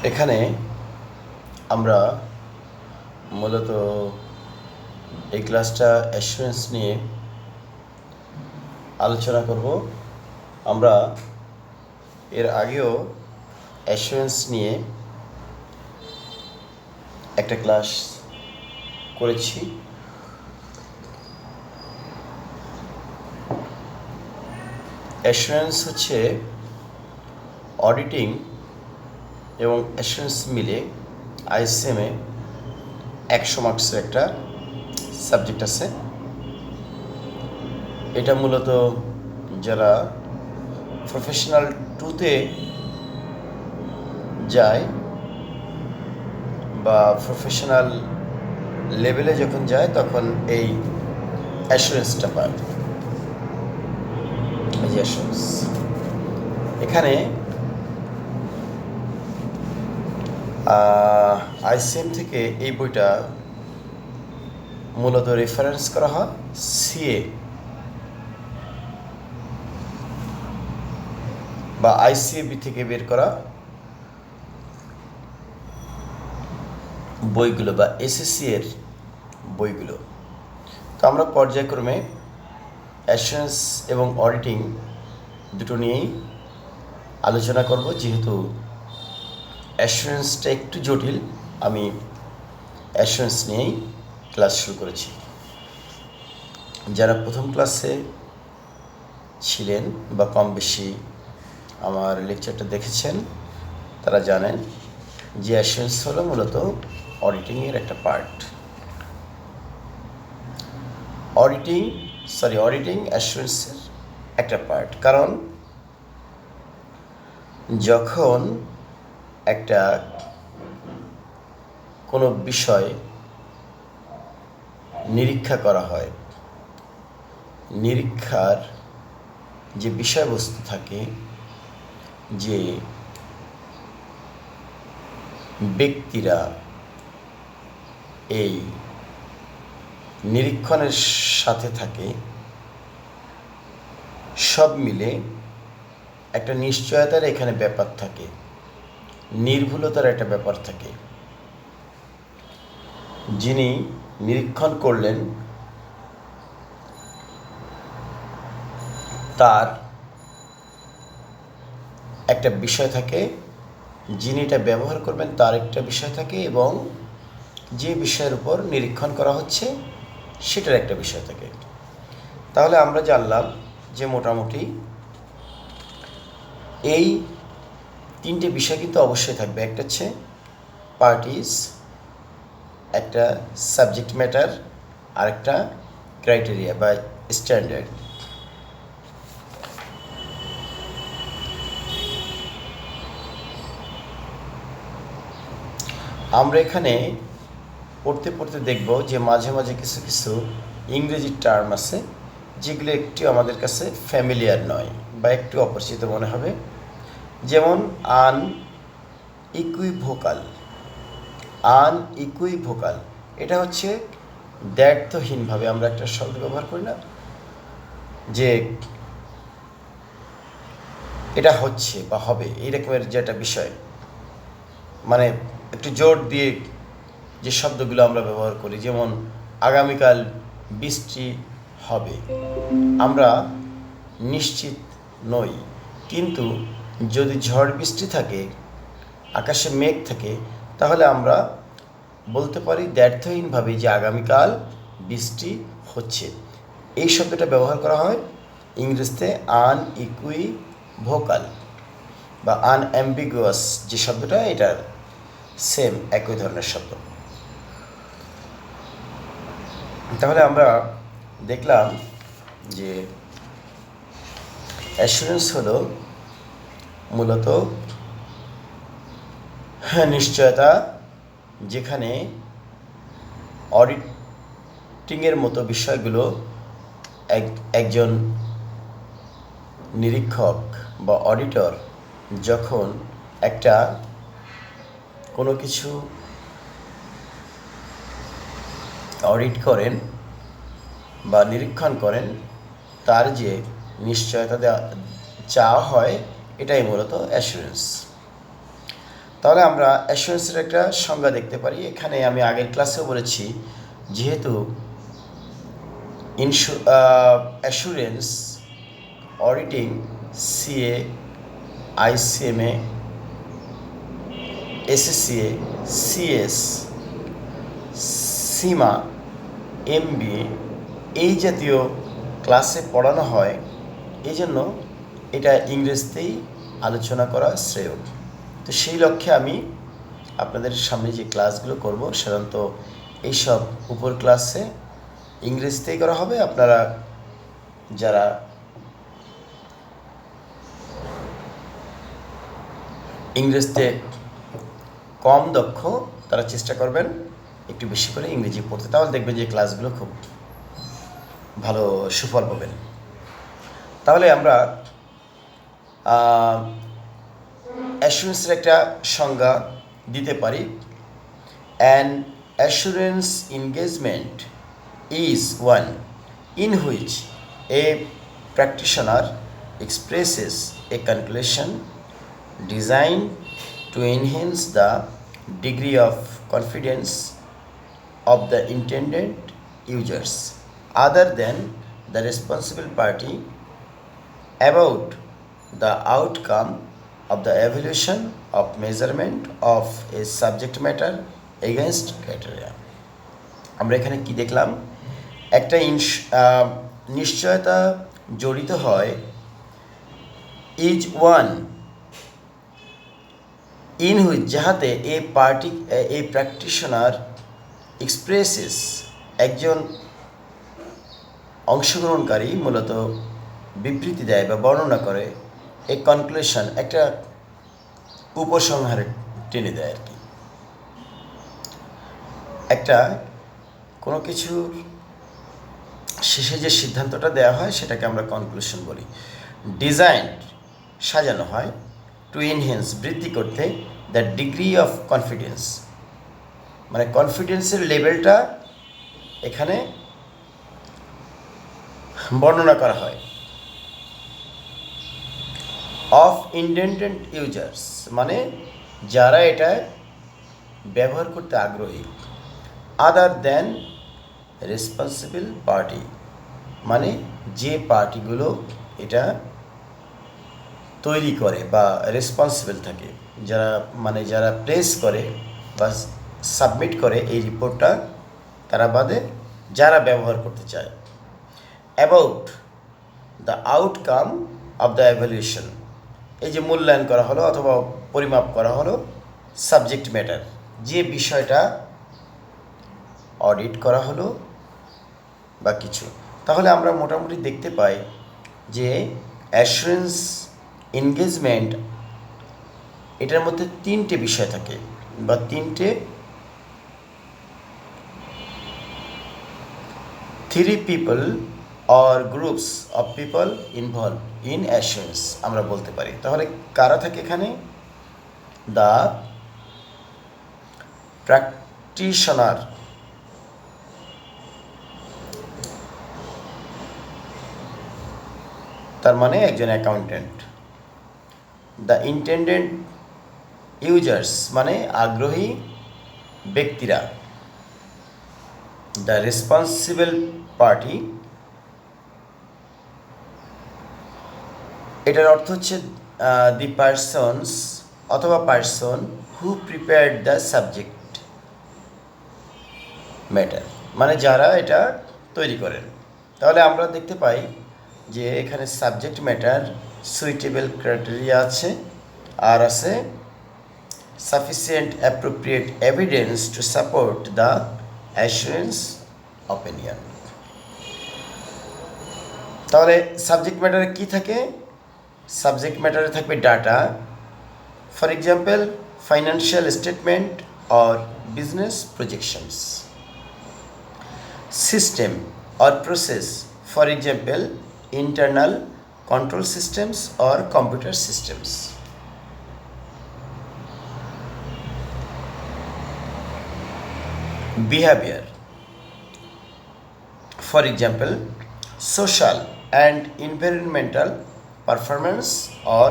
এখানে আমরা মূলত এই ক্লাসটা অ্যাসুরেন্স নিয়ে আলোচনা করব। আমরা এর আগেও অ্যাসুরেন্স নিয়ে একটা ক্লাস করেছি। অ্যাসুরেন্স হচ্ছে অডিটিং এবং অ্যাসুরেন্স মিলে আইসিএমে 100 মার্কসের একটা সাবজেক্ট আছে। এটা মূলত যারা প্রফেশনাল 2-তে যায় বা প্রফেশনাল লেভেলে যখন যায় তখন এই অ্যাসুরেন্সটা পায়। এই যে অ্যাসুরেন্স, এখানে আইসিএম থেকে এই বইটা মূলত রেফারেন্স করা হয় সিএ বা আইসিএবি থেকে বের করা বইগুলো বা এসএসসি এর বইগুলো। তো আমরা পর্যায়ক্রমে অ্যাসুরেন্স এবং অডিটিং দুটো নিয়েই আলোচনা করব। যেহেতু অ্যাসুরেন্সটা একটু জটিল, আমি অ্যাসুরেন্স নিয়েই ক্লাস শুরু করেছি। যারা প্রথম ক্লাসে ছিলেন বা কম বেশি আমার লেকচারটা দেখেছেন তারা জানেন যে অ্যাসুরেন্স হলো মূলত অডিটিংয়ের একটা পার্ট। অডিটিং অ্যাসুরেন্সের একটা পার্ট। কারণ যখন একটা কোনো বিষয় নিরীক্ষা করা হয়, নিরীক্ষার যে বিষয়বস্তু থাকে, যে ব্যক্তিরা এই নিরীক্ষণের সাথে থাকে, সব মিলে একটা নিশ্চয়তার এখানে ব্যাপার থাকে, নির্ভুলতার একটা ব্যাপার থাকে। যিনি নিরীক্ষণ করলেন তার একটা বিষয় থাকে, যিনি এটা ব্যবহার করবেন তার একটা বিষয় থাকে, এবং যে বিষয়ের উপর নিরীক্ষণ করা হচ্ছে সেটার একটা বিষয় থাকে। তাহলে আমরা জানলাম যে মোটামুটি এই তিনটে বিষয় কিন্তু অবশ্যই থাকবে। একটা হচ্ছে পার্টিস, একটা সাবজেক্ট ম্যাটার, আর একটা ক্রাইটেরিয়া বা স্ট্যান্ডার্ড। আমরা এখানে পড়তে পড়তে দেখব যে মাঝে মাঝে কিছু কিছু ইংরেজি টার্ম আছে যেগুলো একটু আমাদের কাছে ফ্যামিলিয়ার নয় বা একটু অপরিচিত মনে হবে। যেমন আনইকুইভোকাল, এটা হচ্ছে দ্ব্যর্থহীনভাবে আমরা একটা শব্দ ব্যবহার করি না, যে এটা হচ্ছে বা হবে, এই রকমের যে একটা বিষয়, মানে একটু জোর দিয়ে যে শব্দগুলো আমরা ব্যবহার করি। যেমন আগামীকাল বৃষ্টি হবে, আমরা নিশ্চিত নই, কিন্তু যদি ঝড় বৃষ্টি থাকে, আকাশে মেঘ থাকে, তাহলে আমরা বলতে পারি দ্ব্যর্থহীনভাবে যে আগামীকাল বৃষ্টি হচ্ছে। এই শব্দটা ব্যবহার করা হয় ইংরেজিতে আনইকুইভোকাল বা আনঅ্যাম্বিগুয়াস যে শব্দটা, এটা সেম একই ধরনের শব্দ। তাহলে আমরা দেখলাম যে অ্যাসুরেন্স হলো মূলত নিশ্চয়তা, যেখানে অডিটিংয়ের মতো বিষয়গুলো একজন নিরীক্ষক বা অডিটর যখন একটা কোনো কিছু অডিট করেন বা নিরীক্ষণ করেন, তার যে নিশ্চয়তা চাওয়া হয়, এটাই মূলত অ্যাসুরেন্স। তাহলে আমরা অ্যাসুরেন্সের একটা সংজ্ঞা দেখতে পারি। এখানে আমি আগের ক্লাসেও বলেছি, যেহেতু অ্যাসুরেন্স, অডিটিং, সিএ, আইসিএমএ, এসএসসিএ, সিএস, সীমা, এমবিএ এই জাতীয় ক্লাসে পড়ানো হয়, এই জন্য এটা ইংরেজিতেই আলোচনা করা শ্রেয়। তো সেই লক্ষ্যে আমি আপনাদের সামনে যে ক্লাসগুলো করব, সাধারণত এইসব উপর ক্লাসে ইংরেজিতেই করা হবে। আপনারা যারা ইংরেজিতে কম দক্ষ তারা চেষ্টা করবেন একটু বেশি করে ইংরেজি পড়তে, তাহলে দেখবেন যে ক্লাসগুলো খুব ভালো সুফল পাবেন। তাহলে আমরা অ্যাসুরেন্সের একটা সংজ্ঞা দিতে পারি। An assurance engagement is one in which a practitioner expresses a conclusion designed to enhance the degree of confidence of the intended users other than the responsible party about the outcome of the evaluation of measurement of a subject matter against criteria। আমরা এখানে কি দেখলাম, একটা নিশ্চয়তা জড়িত হয় is one in which, যাহাতে এ practitioner expresses, একজন অংশগ্রহণকারী মূলত বিবৃতি দেয় বা বর্ণনা করে, এ কনক্লুশন, একটা উপসংহারে টেনে দেয় আর কি। একটা কোনো কিছুর শেষে যে সিদ্ধান্তটা দেওয়া হয় সেটাকে আমরা কনক্লুশন বলি। ডিজাইন, সাজানো হয়, টু এনহেন্স, বৃদ্ধি করতে, দ্য ডিগ্রি অফ কনফিডেন্স, মানে কনফিডেন্সের লেভেলটা এখানে বর্ণনা করা হয়। অফ ইন্টেন্ডেড ইউজার্স, মানে যারা এটা ব্যবহার করতে আগ্রহী। আদার দেন রেসপন্সিবল পার্টি, মানে যে পার্টিগুলো এটা তৈরি করে বা রেসপন্সিবল থাকে, যারা প্লেস করে বা সাবমিট করে এই রিপোর্টটা, তারা বাদে যারা ব্যবহার করতে চায়। About the outcome of the evaluation, এই যে মূল্যায়ন করা হলো অথবা পরিমাপ করা হলো, সাবজেক্ট ম্যাটার, যে বিষয়টা অডিট করা হলো বা কিছু। তাহলে আমরা মোটামুটি দেখতে পাই যে অ্যাসুরেন্স এনগেজমেন্ট, এটার মধ্যে তিনটে বিষয় থাকে বা three people or groups of people involve in assurance আমরা বলতে পারি। তাহলে কারা থাকে এখানে? দ্য প্র্যাকটিশনার, তার মানে একজন অ্যাকাউন্টেন্ট। দ্য ইন্টেন্ডেড ইউজার্স, মানে আগ্রহী ব্যক্তিরা। দ্য রেসপন্সিবল পার্টি, এটার অর্থ হচ্ছে দি পারসনস অথবা person who prepared the subject matter, মানে যারা এটা তৈরি করেন। তাহলে আমরা দেখতে পাই যে এখানে সাবজেক্ট ম্যাটার, সুইটেবল ক্রাইটেরিয়া আছে, আর আছে sufficient appropriate evidence to support the assurance opinion. তাহলে সাবজেক্ট ম্যাটারে কি থাকে? সাবজেক্ট ম্যাটারে থাকবে data, for example financial statement or business projections. System or process, for example internal control systems or computer systems. Behavior, for example social and environmental performance or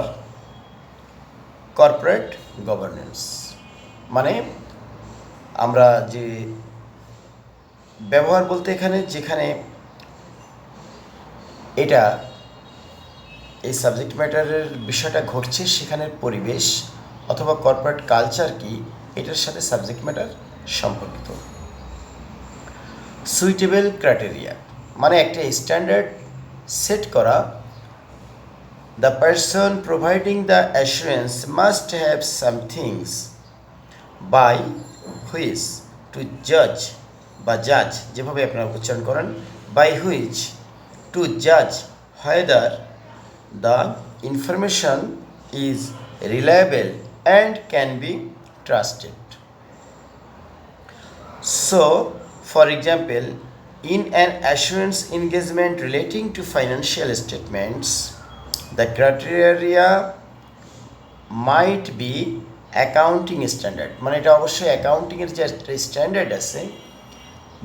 corporate governance, মানে আমরা যে ব্যবহার বলতে এখানে যেখানে এটা এই সাবজেক্ট ম্যাটারের বিষয়টা ঘটছে সেখানের পরিবেশ অথবা কর্পোরেট কালচার কি এটার সাথে সাবজেক্ট ম্যাটার সম্পর্কিত। সুইটেবল ক্রাইটেরিয়া মানে একটা স্ট্যান্ডার্ড সেট করা। The person providing the assurance must have some things by which to জাজ বা জাজ, যেভাবে আপনারা উচ্চারণ করেন, বাই হুইচ টু জাজ whether the information is reliable and can be trusted. So, for example, in an assurance engagement relating to financial statements, the criteria might be accounting standard, মানে এটা অবশ্যই অ্যাকাউন্টিংয়ের যে একটা স্ট্যান্ডার্ড আছে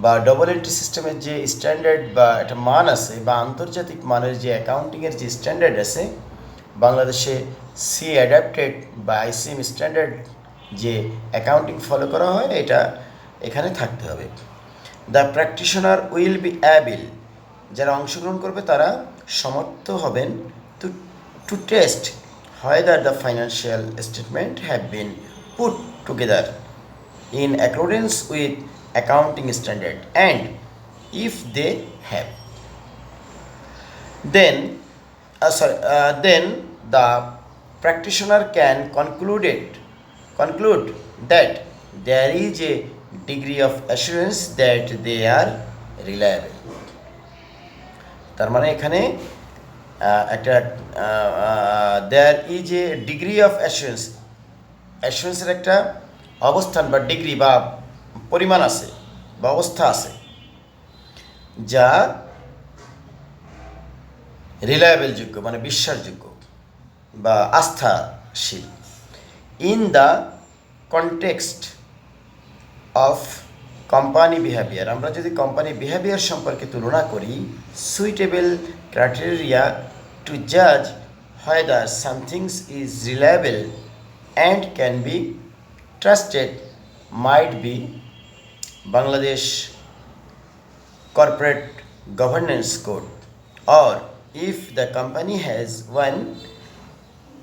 বা ডবল এন্ট্রি সিস্টেমের যে স্ট্যান্ডার্ড বা একটা মান আছে বা আন্তর্জাতিক মানের যে অ্যাকাউন্টিংয়ের যে স্ট্যান্ডার্ড আছে, বাংলাদেশে সি অ্যাডাপ্টেড বা আইসিএম স্ট্যান্ডার্ড যে অ্যাকাউন্টিং ফলো করা হয় এটা এখানে থাকতে হবে। The practitioner will be able, যারা অংশগ্রহণ করবে তারা সমর্থ হবেন to test whether the financial statement have been put together in accordance with accounting standard, and if they have, then the practitioner can conclude that there is a degree of assurance that they are reliable. তার মানে এখানে একটা there is a degree of অ্যাসুরেন্সের একটা অবস্থান বা degree বা পরিমাণ আছে বা অবস্থা আছে যা রিলায়েবল যোগ্য মানে বিশ্বাসযোগ্য বা আস্থাশীল। In the context of company behaviour, আমরা যদি কোম্পানি বিহেভিয়ার সম্পর্কে তুলনা করি, সুইটেবল ক্রাইটেরিয়া টু জাজ whether something is reliable and can be trusted might be Bangladesh Corporate Governance Code, or if the company has one,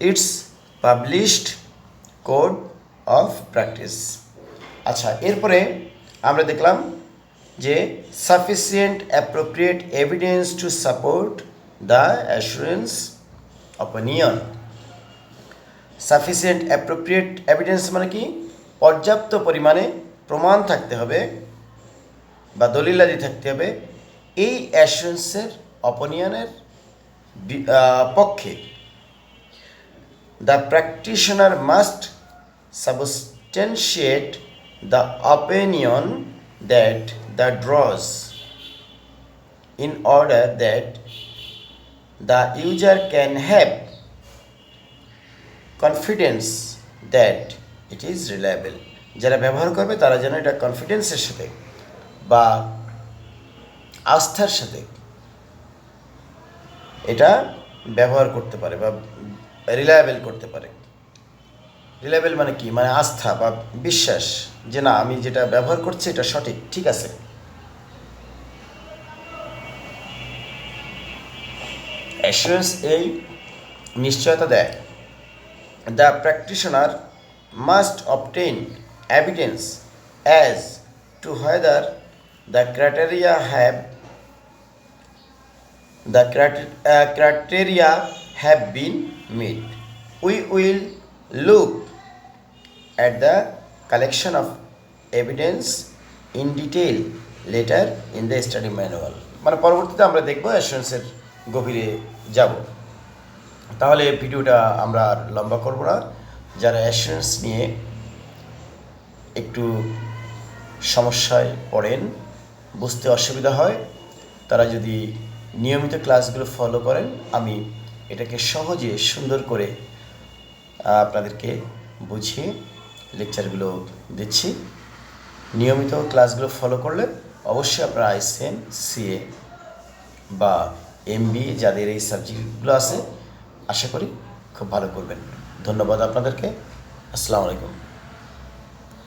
its published code of practice. আচ্ছা, এরপরে আমরা দেখলাম যে sufficient appropriate evidence to support the assurance opinion. Sufficient appropriate evidence মানে কি, পর্যাপ্ত পরিমাণে প্রমাণ থাকতে হবে বা দলিলাদি থাকতে হবে এই অ্যাসুরেন্সের অপিনিয়নের পক্ষে। The practitioner must substantiate the opinion that the draws in order that the user can have confidence that it is reliable. যারা ব্যবহার করবে তারা যেন এটা কনফিডেন্সের সাথে বা আস্থার সাথে এটা ব্যবহার করতে পারে বা রিলায়েবল করতে পারে। রিলায়েবল মানে কি, মানে আস্থা বা বিশ্বাস যে না আমি যেটা ব্যবহার করছি এটা সঠিক, ঠিক আছে। অ্যাসুরেন্স এই নিশ্চয়তা দেয়। The practitioner must obtain evidence as to whether the criteria have been met. We will look at the collection of evidence in detail later in the study manual. মানে পরবর্তীতে আমরা দেখব অ্যাসুরেন্সের গভীরে যাব। তাহলে ভিডিওটা আমরা আর লম্বা করব না। যারা অ্যাসুরেন্স নিয়ে একটু সমস্যায় পড়েন, বুঝতে অসুবিধা হয়, তারা যদি নিয়মিত ক্লাসগুলো ফলো করেন, আমি এটাকে সহজে সুন্দর করে আপনাদেরকে বুঝিয়ে লেকচারগুলো দিচ্ছি। নিয়মিত ক্লাসগুলো ফলো করলে অবশ্যই আপনারা আইসিএম, সিএ বা এমবিএ যাদের এই সাবজেক্টগুলো আছে আশা করি খুব ভালো করবেন। ধন্যবাদ আপনাদেরকে। আসসালামু আলাইকুম।